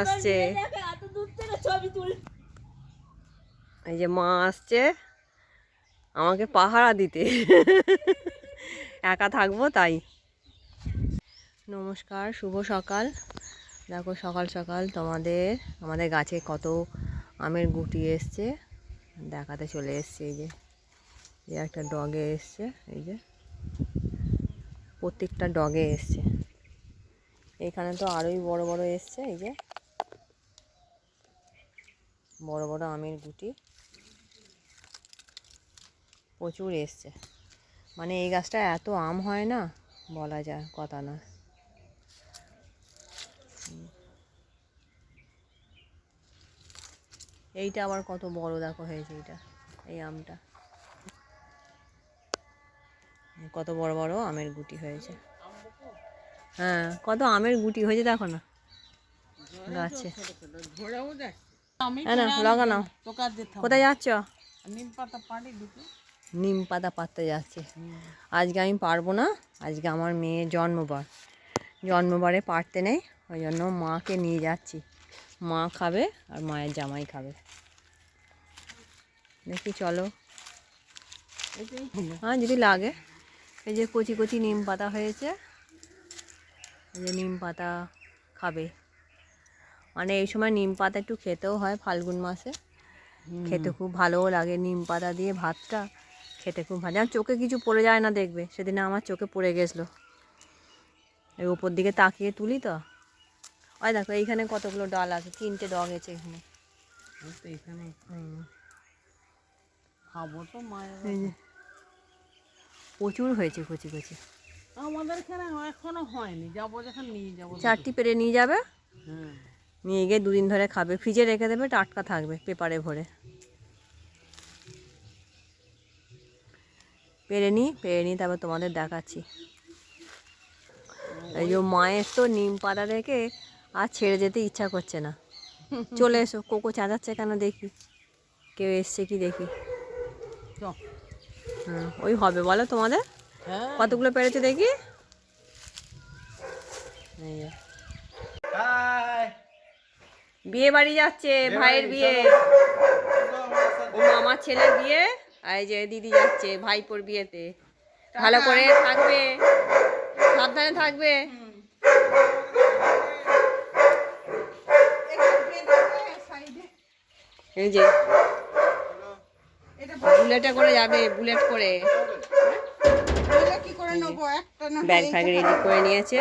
আসছে, এই যে মা আসছে আমাকে পাহারা দিতে। একা থাকবো তাই। নমস্কার, শুভ সকাল। দেখো সকাল সকাল আমাদের গাছে কত আমের গুটি এসছে দেখাতে চলে এসছে। এই যে একটা ডগে এসছে, এই যে প্রত্যেকটা ডগে এসছে। এখানে তো আরোই বড় বড় এসছে, এই যে বড় বড় আমের গুটি প্রচুর এসছে। মানে এই গাছটা এত আম হয় না, বলা যায় কথা না। এইটা আবার কত বড় দেখো হয়েছে, এই আমটা কত বড় বড় আমের গুটি হয়েছে। হ্যাঁ, কত আমের গুটি হয়েছে দেখো না গাছে। না লাগানো। কোথায় যাচ্ছ? নিম পাতা পাততে যাচ্ছে। আজকে আমি পারবো না, আজকে আমার মেয়ের জন্মবারে পারতে নেই, ওই জন্য মাকে নিয়ে যাচ্ছি। মা খাবে আর মায়ের জামাই খাবে। দেখি চলো, হ্যাঁ যদি লাগে। এই যে কচি কচি নিম পাতা হয়েছে, এই যে নিম পাতা খাবে। মানে এই সময় নিম পাতা একটু খেতেও হয়, ফাল্গুন মাসে খেতে খুব ভালোও লাগে। নিম পাতা দিয়ে ভাতটা খেতে খুব ভালো। আমার চোখে কিছু পড়ে যায় না, দেখবে সেদিন আমার চোখে পড়ে গেছিলো। এই উপর দিকে তাকিয়ে তুলি তো, ওই দেখো এইখানে কতগুলো ডাল আছে, 3টে ডগ আছে এখানে। খাবো তো মায়ের, প্রচুর হয়েছে কচি কচি। আমাদের এখানে এখনো হয়নি, যাবো যখন নিয়ে যাবো। 4টি পেরে নিয়ে যাবে, নিয়ে গিয়ে 2 দিন ধরে খাবে। ফ্রিজে রেখে দেবে, টাটকা থাকবে পেপারে ভরে। পেরে নিই তারপর তোমাদের দেখাচ্ছি। এই যে মায়ের তো নিম পাতা দেখে আর ছেড়ে যেতে ইচ্ছা করছে না। চলে এসো, কোকো চাঁদাচ্ছে কেন দেখি, কেউ এসছে কি দেখি। ওই হবে বলো তোমাদের কতগুলো পেরেছে দেখি। বিয়ে বাড়ি যাচ্ছে, ভাইয়ের বিয়ে, ও মামার ছেলের বিয়ে। এই যে দিদি যাচ্ছে ভাইপোর বিয়েতে। ভালো করে থাকবে, সাবধানে থাকবে। এই যে বুলেটে করে যাবে, বুলেট করে। ব্যাগ ফ্যাগ রেডি করে নিয়েছে।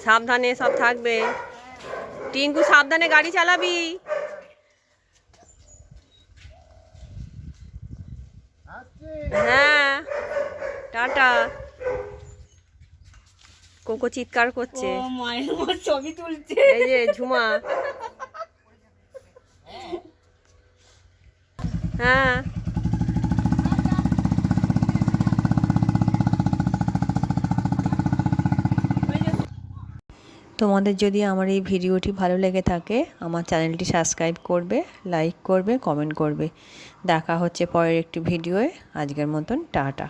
সাবধানে সব থাকবে। টিঙ্কু সাবধানে গাড়ি চালাবি। হ্যাঁ টাটা। কোকো চিৎকার করছে, ছবি তুলছে। এই যে ঝুমা, হ্যাঁ তোমাদের যদি আমার এই ভিডিওটি ভালো লেগে থাকে, আমার চ্যানেলটি সাবস্ক্রাইব করবে, লাইক করবে, কমেন্ট করবে। দেখা হচ্ছে পরের একটি ভিডিওয়ে। আজকের মতন টাটা।